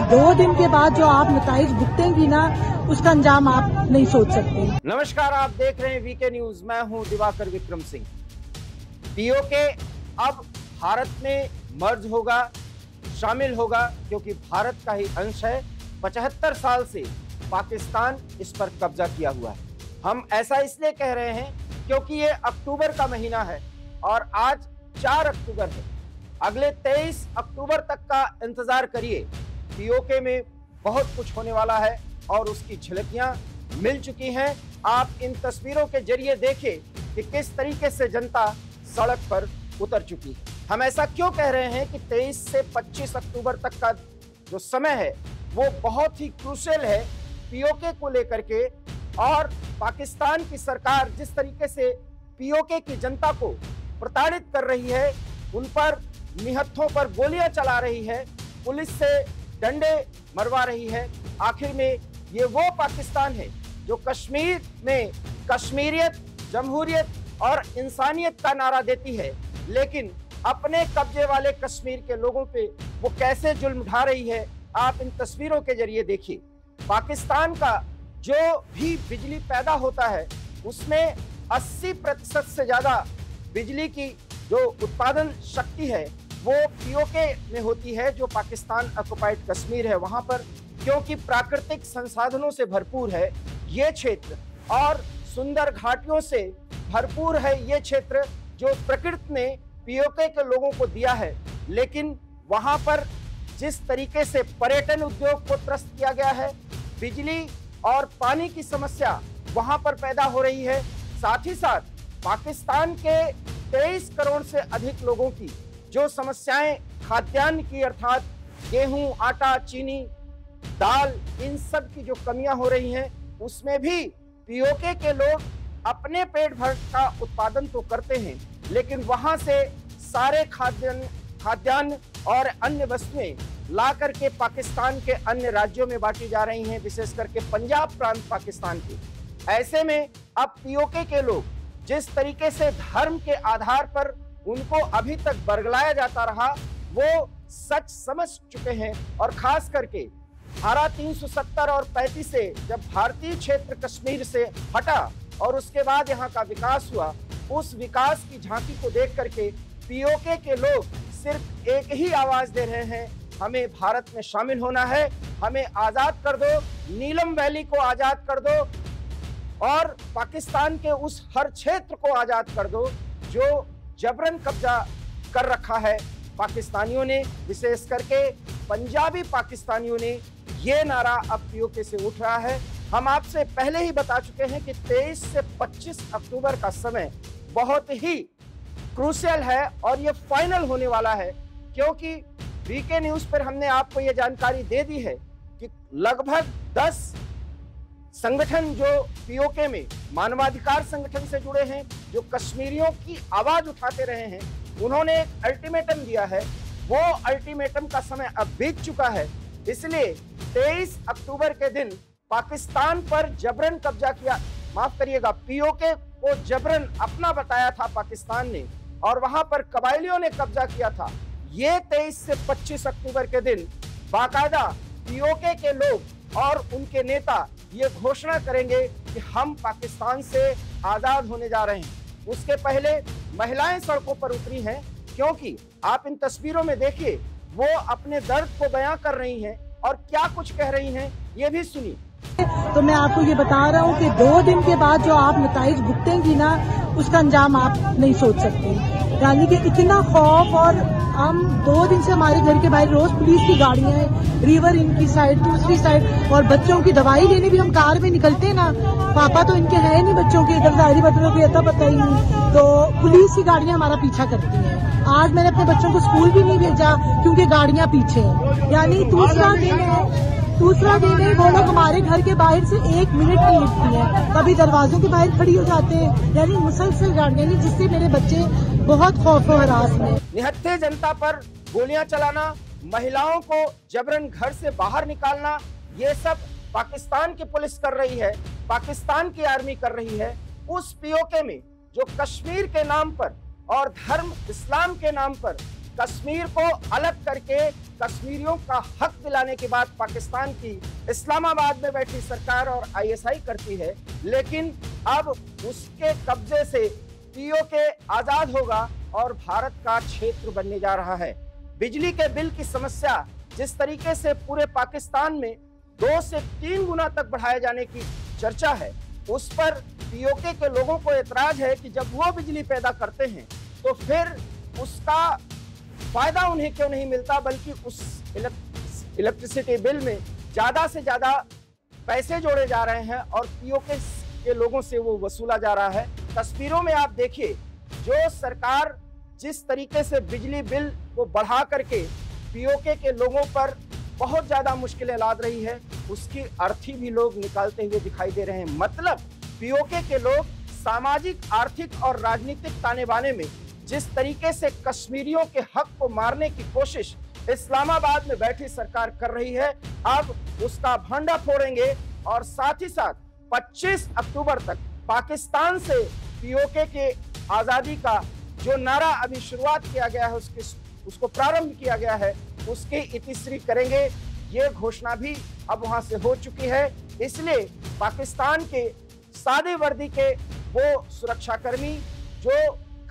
2 दिन के बाद जो आप नताइज भुगतेंगी ना, उसका अंजाम आप नहीं सोच सकते। नमस्कार, आप देख रहे हैं वीके न्यूज। मैं हूं दिवाकर विक्रम सिंह। पीओके अब भारत में मर्ज होगा, शामिल होगा, क्योंकि भारत का ही अंश है। 75 साल से पाकिस्तान इस पर कब्जा किया हुआ है। हम ऐसा इसलिए कह रहे हैं क्योंकि ये अक्टूबर का महीना है और आज 4 अक्टूबर है। अगले 23 अक्टूबर तक का इंतजार करिए। पीओके में बहुत कुछ होने वाला है और उसकी झलकियां मिल चुकी हैं। आप इन तस्वीरों के जरिए देखिए कि किस तरीके से जनता सड़क पर उतर चुकी है। हम ऐसा क्यों कह रहे हैं कि 23 से 25 अक्टूबर तक का जो समय है वो बहुत ही क्रूशियल है पीओके को लेकर के। और पाकिस्तान की सरकार जिस तरीके से पीओके की जनता को प्रताड़ित कर रही है, उन पर निहत्थों पर गोलियां चला रही है, पुलिस से डंडे मरवा रही है। आखिर में ये वो पाकिस्तान है जो कश्मीर में कश्मीरियत, जमहूरियत और इंसानियत का नारा देती है, लेकिन अपने कब्जे वाले कश्मीर के लोगों पे वो कैसे जुल्म ढा रही है, आप इन तस्वीरों के जरिए देखिए। पाकिस्तान का जो भी बिजली पैदा होता है उसमें 80% से ज्यादा बिजली की जो उत्पादन शक्ति है वो पीओके में होती है, जो पाकिस्तान ऑक्युपाइड कश्मीर है वहां पर। क्योंकि प्राकृतिक संसाधनों से भरपूर है ये क्षेत्र और सुंदर घाटियों से भरपूर है ये क्षेत्र जो प्रकृति ने पीओके के लोगों को दिया है। लेकिन वहां पर जिस तरीके से पर्यटन उद्योग को त्रस्त किया गया है, बिजली और पानी की समस्या वहां पर पैदा हो रही है। साथ ही साथ पाकिस्तान के 23 करोड़ से अधिक लोगों की जो समस्याएं खाद्यान्न की, अर्थात गेहूं, आटा, चीनी, दाल, इन सब की जो कमियां हो रही हैं, उसमें भी पीओके के लोग अपने पेट भर का उत्पादन तो करते हैं, लेकिन वहां से सारे खाद्यान्न और अन्य वस्तुएं ला करके पाकिस्तान के अन्य राज्यों में बांटी जा रही हैं, विशेष करके पंजाब प्रांत पाकिस्तान के। ऐसे में अब पीओके के लोग जिस तरीके से धर्म के आधार पर उनको अभी तक बरगलाया जाता रहा, वो सच समझ चुके हैं। और खास करके धारा 370 और 35 से जब भारतीय क्षेत्र कश्मीर से हटा और उसके बाद यहाँ का विकास हुआ, उस विकास की झांकी को देख करके पीओके के लोग सिर्फ एक ही आवाज दे रहे हैं, हमें भारत में शामिल होना है, हमें आजाद कर दो, नीलम वैली को आजाद कर दो और पाकिस्तान के उस हर क्षेत्र को आजाद कर दो जो जबरन कब्जा कर रखा है पाकिस्तानियों ने, विशेष करके पंजाबी पाकिस्तानियों ने। ये नारा अब पीओके से उठ रहा है। हम आपसे पहले ही बता चुके हैं कि 23 से 25 अक्टूबर का समय बहुत ही क्रूशियल है और ये फाइनल होने वाला है, क्योंकि वीके न्यूज पर हमने आपको ये जानकारी दे दी है कि लगभग 10 संगठन जो पीओके में मानवाधिकार संगठन से जुड़े हैं, जो कश्मीरियों की आवाज उठाते रहे हैं, उन्होंने एक अल्टीमेटम दिया है। वो अल्टीमेटम का समय अब बीत चुका है, इसलिए 23 अक्टूबर के दिन पाकिस्तान पर जबरन कब्जा किया, माफ करिएगा, पीओके को जबरन अपना बताया था पाकिस्तान ने और वहां पर कबायलियों ने कब्जा किया था। ये 23 से 25 अक्टूबर के दिन बाकायदा पीओके के लोग और उनके नेता ये घोषणा करेंगे कि हम पाकिस्तान से आजाद होने जा रहे हैं। उसके पहले महिलाएं सड़कों पर उतरी हैं, क्योंकि आप इन तस्वीरों में देखिए वो अपने दर्द को बयां कर रही हैं और क्या कुछ कह रही हैं, ये भी सुनिए। तो मैं आपको ये बता रहा हूँ कि 2 दिन के बाद जो आप नताइज भुगतेंगी ना, उसका अंजाम आप नहीं सोच सकते। यानी कि इतना खौफ, और हम 2 दिन से हमारे घर के बाहर रोज पुलिस की गाड़ियां हैं, रिवर इनकी साइड, दूसरी साइड, और बच्चों की दवाई लेने भी हम कार में निकलते हैं ना, पापा तो इनके है नहीं बच्चों के, इधर जाहिर बच्चों की अता पता ही नहीं, तो पुलिस की गाड़ियां हमारा पीछा करती हैं। आज मैंने अपने बच्चों को स्कूल भी नहीं भेजा क्योंकि गाड़ियां पीछे हैं। यानी दूसरा दिन है वो लोग हमारे घर के बाहर से 1 मिनट नहीं रुकती है, कभी दरवाजों के बाहर खड़ी हो जाते हैं। यानी मुसलसल गाड़ियां, जिससे मेरे बच्चे बहुत खौफ और हरास में। निहत्थे जनता पर गोलियां चलाना, महिलाओं को जबरन घर से बाहर निकालना, ये सब पाकिस्तान की पुलिस कर रही है, पाकिस्तान की आर्मी कर रही है। उस पीओके में जो कश्मीर के नाम पर और धर्म इस्लाम के नाम पर कश्मीर को अलग करके कश्मीरियों का हक दिलाने की बात पाकिस्तान की इस्लामाबाद में बैठी सरकार और आईएसआई करती है, लेकिन अब उसके कब्जे से पीओके आजाद होगा और भारत का क्षेत्र बनने जा रहा है। बिजली के बिल की समस्या जिस तरीके से पूरे पाकिस्तान में 2 से 3 गुना तक बढ़ाए जाने की चर्चा है, उस पर पीओके के लोगों को एतराज है कि जब वो बिजली पैदा करते हैं तो फिर उसका फायदा उन्हें क्यों नहीं मिलता, बल्कि उस इलेक्ट्रिसिटी बिल में ज्यादा से ज्यादा पैसे जोड़े जा रहे हैं और पीओके के लोगों से वो वसूला जा रहा है। तस्वीरों में आप देखिए, जो सरकार जिस तरीके से बिजली बिल को बढ़ा करके पीओके के लोगों पर बहुत ज्यादा मुश्किलें लाद रही है, उसकी अर्थी भी लोग निकालते हुए दिखाई दे रहे हैं। मतलब पीओके के लोग सामाजिक, आर्थिक और राजनीतिक ताने बाने में जिस तरीके से कश्मीरियों के हक को मारने की कोशिश इस्लामाबाद में बैठी सरकार कर रही है, अब उसका भंडा फोड़ेंगे और साथ ही साथ 25 अक्टूबर तक पाकिस्तान से पीओके के आजादी का जो नारा अभी शुरुआत किया गया है, उसको प्रारंभ किया गया है, उसकी इतिश्री करेंगे। ये घोषणा भी अब वहां से हो चुकी है। इसलिए पाकिस्तान के सादे वर्दी के वो सुरक्षाकर्मी जो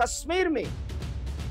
कश्मीर में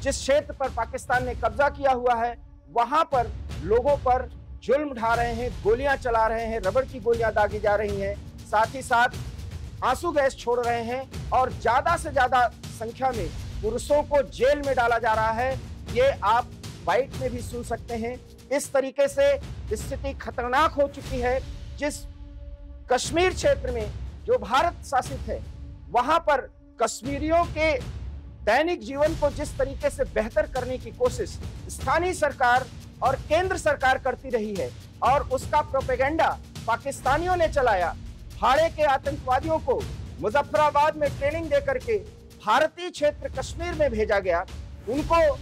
जिस क्षेत्र पर पाकिस्तान ने कब्जा किया हुआ है, वहां पर लोगों पर जुल्म ढा रहे हैं, गोलियां चला रहे हैं, रबड़ की गोलियां दागी जा रही हैं, साथ ही साथ आंसू गैस छोड़ रहे हैं और ज्यादा से ज्यादा संख्या में पुरुषों को जेल में डाला जा रहा है। ये आप बाइट में भी सुन सकते हैं। इस तरीके से स्थिति खतरनाक हो चुकी है। जिस कश्मीर क्षेत्र में जो भारत शासित है, वहां पर कश्मीरियों के दैनिक जीवन को जिस तरीके से बेहतर करने की कोशिश स्थानीय सरकार और केंद्र सरकार करती रही है और उसका प्रोपेगेंडा पाकिस्तानियों ने चलाया। भाड़े के आतंकवादियों को मुजफ्फराबाद में ट्रेनिंग देकर के भारतीय क्षेत्र कश्मीर में भेजा गया, उनको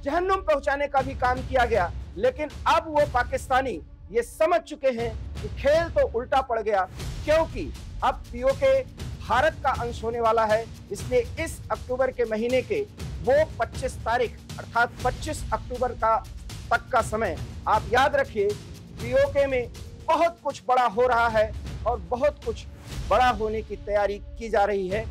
जहन्नुम पहुंचाने का भी काम किया गया। लेकिन अब वो पाकिस्तानी ये समझ चुके हैं कि खेल तो उल्टा पड़ गया, क्योंकि अब पीओके भारत का अंश होने वाला है। इसलिए इस अक्टूबर के महीने के वो 25 तारीख अर्थात 25 अक्टूबर का तक का समय आप याद रखिए, पीओके में बहुत कुछ बड़ा हो रहा है और बहुत कुछ बड़ा होने की तैयारी की जा रही है,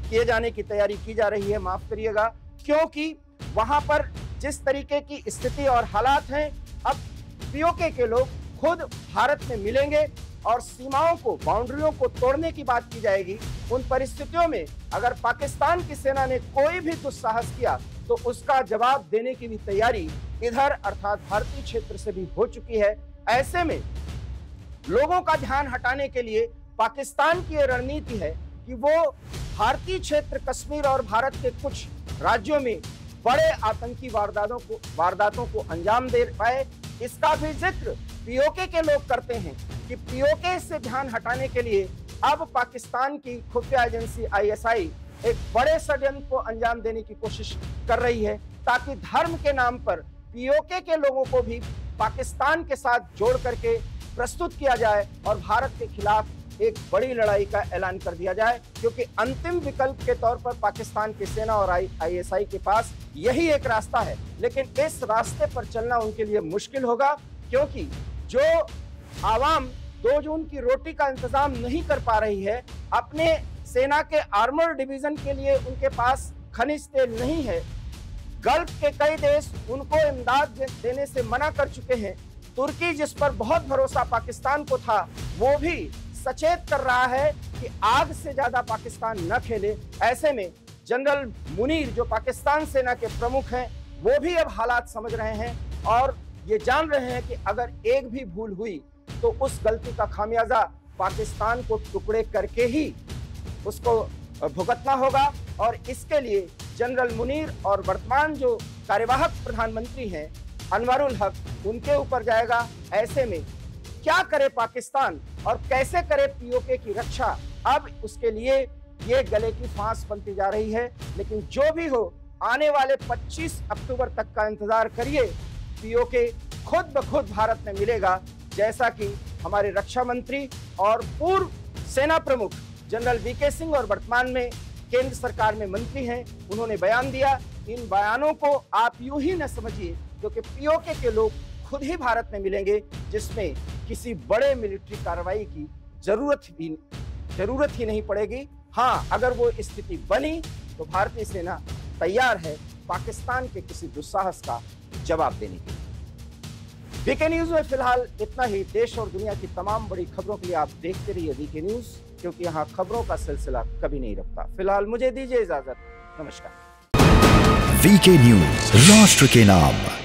किए जाने की तैयारी की जा रही है, माफ करिएगा, क्योंकि वहां पर जिस तरीके की स्थिति और हालात हैं, अब पीओके के लोग खुद भारत में मिलेंगे और सीमाओं को, बाउंड्रियों को तोड़ने की बात की जाएगी। उन परिस्थितियों में अगर पाकिस्तान की सेना ने कोई भी दुस्साहस किया तो उसका जवाब देने की भी तैयारी इधर अर्थात भारतीय क्षेत्र से भी हो चुकी है। ऐसे में लोगों का ध्यान हटाने के लिए पाकिस्तान की यह रणनीति है कि वो भारतीय क्षेत्र कश्मीर और भारत के कुछ राज्यों में बड़े आतंकी वारदातों को अंजाम दे पाए। इसका भी जिक्र पीओके के लोग करते हैं कि पीओके से ध्यान हटाने के लिए अब पाकिस्तान की खुफिया एजेंसी आईएसआई एक बड़े षड्यंत्र को अंजाम देने की कोशिश कर रही है, ताकि धर्म के नाम पर पीओके के लोगों को भी पाकिस्तान के साथ जोड़ करके प्रस्तुत किया जाए और भारत के खिलाफ एक बड़ी लड़ाई का ऐलान कर दिया जाए, क्योंकि अंतिम विकल्प के तौर पर पाकिस्तान की सेना और आईएसआई के पास यही एक रास्ता है। लेकिन इस रास्ते पर चलना उनके लिए मुश्किल होगा, क्योंकि जो आवाम 2 जून की रोटी का इंतजाम नहीं कर पा रही है, अपने सेना के आर्मर डिवीजन के लिए उनके पास खनिज तेल नहीं है, गल्फ के कई देश उनको इमदाद देने से मना कर चुके हैं, तुर्की जिस पर बहुत भरोसा पाकिस्तान को था वो भी सचेत कर रहा है कि आग से ज्यादा पाकिस्तान न खेले। ऐसे में जनरल मुनीर जो पाकिस्तान सेना के प्रमुख हैं, वो भी अब हालात समझ रहे हैं और ये जान रहे हैं कि अगर एक भी भूल हुई तो उस गलती का खामियाजा पाकिस्तान को टुकड़े करके ही उसको भुगतना होगा। और इसके लिए जनरल मुनीर और वर्तमान जो कार्यवाहक प्रधानमंत्री हैं अनवरुल हक, उनके ऊपर जाएगा। ऐसे में क्या करे पाकिस्तान और कैसे करे पीओके की रक्षा, अब उसके लिए ये गले की फांस बनती जा रही है। लेकिन जो भी हो, आने वाले 25 अक्टूबर तक का इंतजार करिए, पीओके खुद ब खुद भारत में मिलेगा, जैसा कि हमारे रक्षा मंत्री और पूर्व सेना प्रमुख जनरल वीके सिंह और वर्तमान में केंद्र सरकार में मंत्री हैं, उन्होंने बयान दिया इन बयानों को आप यूं ही न समझिए, क्योंकि पीओके के लोग खुद ही भारत में मिलेंगे, जिसमें किसी बड़े मिलिट्री कार्रवाई की जरूरत ही नहीं पड़ेगी। हाँ, अगर वो स्थिति बनी तो भारतीय सेना तैयार है पाकिस्तान के किसी दुस्साहस का जवाब देने के लिए। वीके न्यूज में फिलहाल इतना ही। देश और दुनिया की तमाम बड़ी खबरों के लिए आप देखते रहिए वीके न्यूज, क्योंकि यहाँ खबरों का सिलसिला कभी नहीं रुकता। फिलहाल मुझे दीजिए इजाजत। नमस्कार। वीके न्यूज, राष्ट्र के नाम।